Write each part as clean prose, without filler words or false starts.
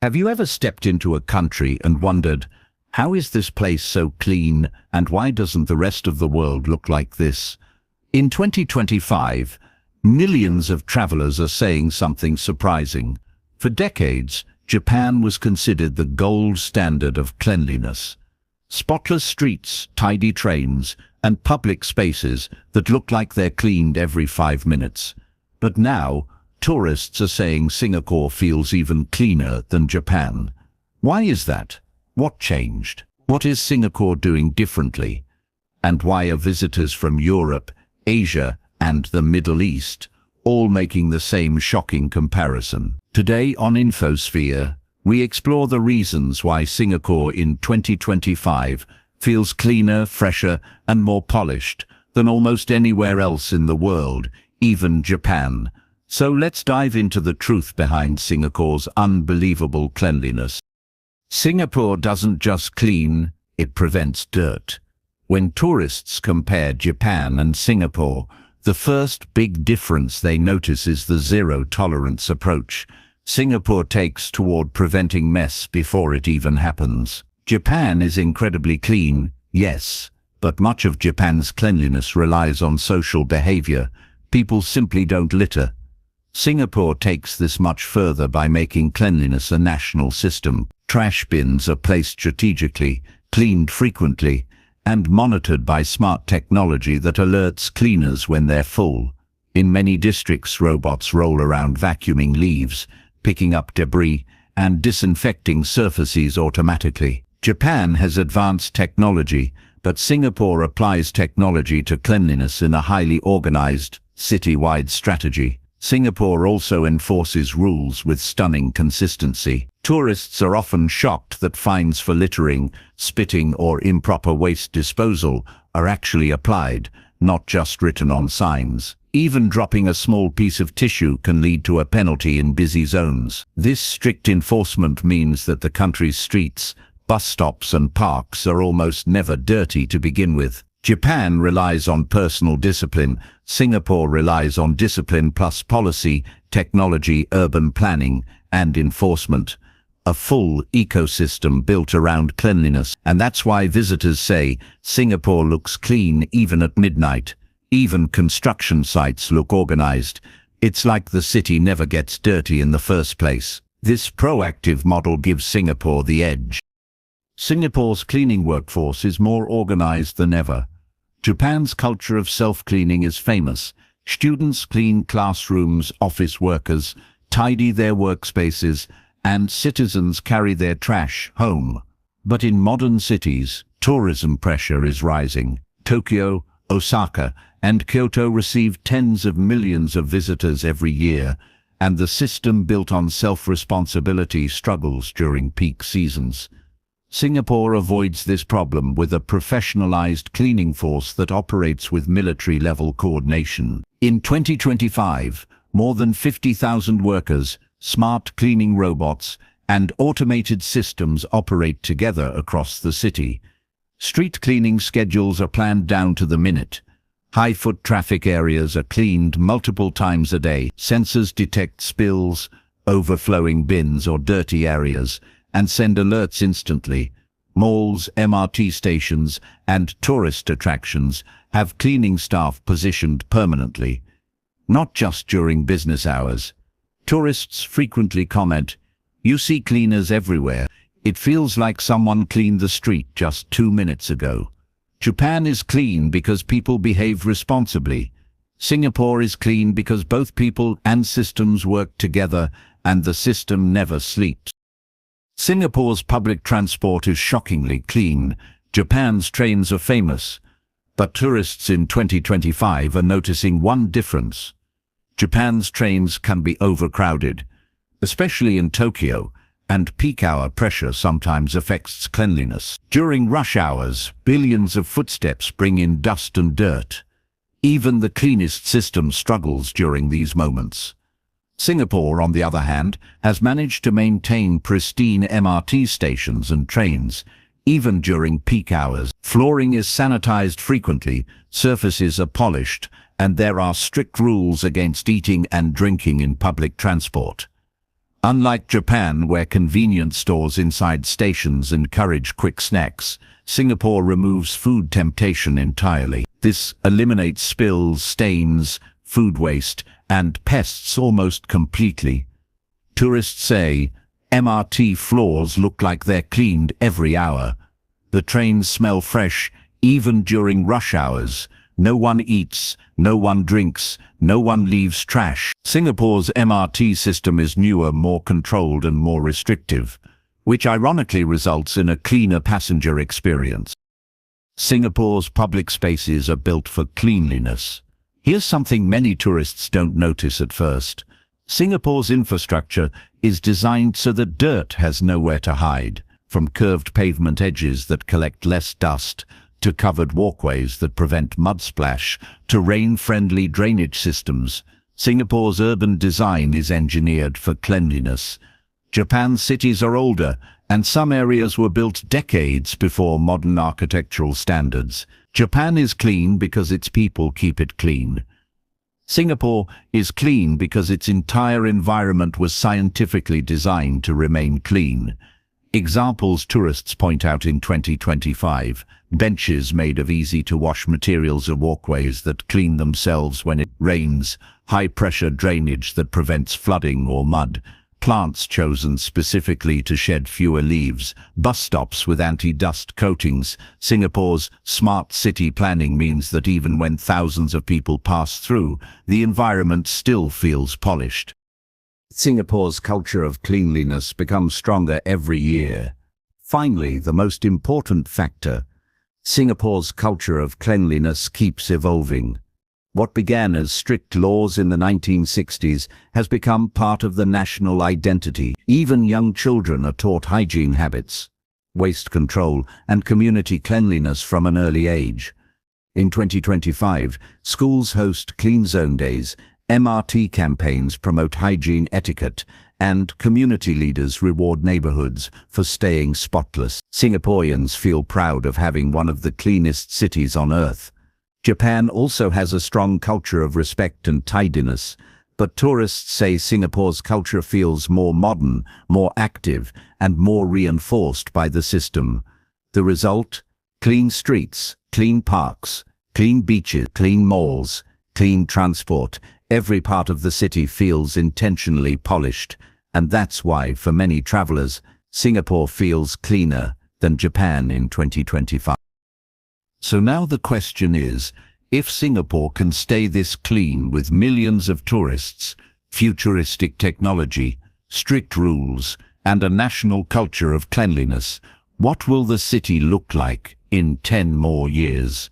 Have you ever stepped into a country and wondered, how is this place so clean and why doesn't the rest of the world look like this? In 2025, millions of travelers are saying something surprising. For decades, Japan was considered the gold standard of cleanliness. Spotless streets, tidy trains, and public spaces that look like they're cleaned every 5 minutes. But now, tourists are saying Singapore feels even cleaner than Japan. Why is that? What changed? What is Singapore doing differently? And why are visitors from Europe, Asia, and the Middle East all making the same shocking comparison? Today on infoSphere, we explore the reasons why Singapore in 2025 feels cleaner, fresher, and more polished than almost anywhere else in the world, even Japan. So let's dive into the truth behind Singapore's unbelievable cleanliness. Singapore doesn't just clean, it prevents dirt. When tourists compare Japan and Singapore, the first big difference they notice is the zero-tolerance approach Singapore takes toward preventing mess before it even happens. Japan is incredibly clean, yes, but much of Japan's cleanliness relies on social behavior. People simply don't litter. Singapore takes this much further by making cleanliness a national system. Trash bins are placed strategically, cleaned frequently, and monitored by smart technology that alerts cleaners when they're full. In many districts, robots roll around vacuuming leaves, picking up debris, and disinfecting surfaces automatically. Japan has advanced technology, but Singapore applies technology to cleanliness in a highly organized, city-wide strategy. Singapore also enforces rules with stunning consistency. Tourists are often shocked that fines for littering, spitting, or improper waste disposal are actually applied, not just written on signs. Even dropping a small piece of tissue can lead to a penalty in busy zones. This strict enforcement means that the country's streets, bus stops, and parks are almost never dirty to begin with. Japan relies on personal discipline. Singapore relies on discipline plus policy, technology, urban planning, and enforcement. A full ecosystem built around cleanliness. And that's why visitors say Singapore looks clean even at midnight. Even construction sites look organized. It's like the city never gets dirty in the first place. This proactive model gives Singapore the edge. Singapore's cleaning workforce is more organized than ever. Japan's culture of self-cleaning is famous. Students clean classrooms, office workers tidy their workspaces, and citizens carry their trash home. But in modern cities, tourism pressure is rising. Tokyo, Osaka, and Kyoto receive tens of millions of visitors every year, and the system built on self-responsibility struggles during peak seasons. Singapore avoids this problem with a professionalized cleaning force that operates with military-level coordination. In 2025, more than 50,000 workers, smart cleaning robots, and automated systems operate together across the city. Street cleaning schedules are planned down to the minute. High-foot traffic areas are cleaned multiple times a day. Sensors detect spills, overflowing bins, or dirty areas, and send alerts instantly. Malls, MRT stations, and tourist attractions have cleaning staff positioned permanently. Not just during business hours. Tourists frequently comment, "You see cleaners everywhere. It feels like someone cleaned the street just 2 minutes ago." Japan is clean because people behave responsibly. Singapore is clean because both people and systems work together, and the system never sleeps. Singapore's public transport is shockingly clean. Japan's trains are famous. But tourists in 2025 are noticing one difference. Japan's trains can be overcrowded, especially in Tokyo, and peak hour pressure sometimes affects cleanliness. During rush hours, billions of footsteps bring in dust and dirt. Even the cleanest system struggles during these moments. Singapore, on the other hand, has managed to maintain pristine MRT stations and trains, even during peak hours. Flooring is sanitized frequently, surfaces are polished, and there are strict rules against eating and drinking in public transport. Unlike Japan, where convenience stores inside stations encourage quick snacks, Singapore removes food temptation entirely. This eliminates spills, stains, food waste, and pests almost completely. Tourists say MRT floors look like they're cleaned every hour. The trains smell fresh, even during rush hours. No one eats, no one drinks, no one leaves trash. Singapore's MRT system is newer, more controlled and more restrictive, which ironically results in a cleaner passenger experience. Singapore's public spaces are built for cleanliness. Here's something many tourists don't notice at first. Singapore's infrastructure is designed so that dirt has nowhere to hide, from curved pavement edges that collect less dust, to covered walkways that prevent mud splash, to rain-friendly drainage systems. Singapore's urban design is engineered for cleanliness. Japan's cities are older, and some areas were built decades before modern architectural standards. Japan is clean because its people keep it clean. Singapore is clean because its entire environment was scientifically designed to remain clean. Examples tourists point out in 2025: benches made of easy-to-wash materials or walkways that clean themselves when it rains, high-pressure drainage that prevents flooding or mud, plants chosen specifically to shed fewer leaves, bus stops with anti-dust coatings. Singapore's smart city planning means that even when thousands of people pass through, the environment still feels polished. Singapore's culture of cleanliness becomes stronger every year. Finally, the most important factor: Singapore's culture of cleanliness keeps evolving. What began as strict laws in the 1960s has become part of the national identity. Even young children are taught hygiene habits, waste control, and community cleanliness from an early age. In 2025, schools host Clean Zone Days, MRT campaigns promote hygiene etiquette, and community leaders reward neighborhoods for staying spotless. Singaporeans feel proud of having one of the cleanest cities on earth. Japan also has a strong culture of respect and tidiness, but tourists say Singapore's culture feels more modern, more active, and more reinforced by the system. The result? Clean streets, clean parks, clean beaches, clean malls, clean transport. Every part of the city feels intentionally polished, and that's why, for many travelers, Singapore feels cleaner than Japan in 2025. So now the question is, if Singapore can stay this clean with millions of tourists, futuristic technology, strict rules, and a national culture of cleanliness, what will the city look like in 10 more years?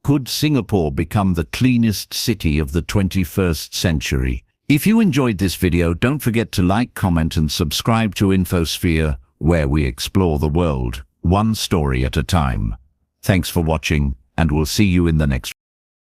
Could Singapore become the cleanest city of the 21st century? If you enjoyed this video, don't forget to like, comment, and subscribe to infoSphere, where we explore the world, one story at a time. Thanks for watching, and we'll see you in the next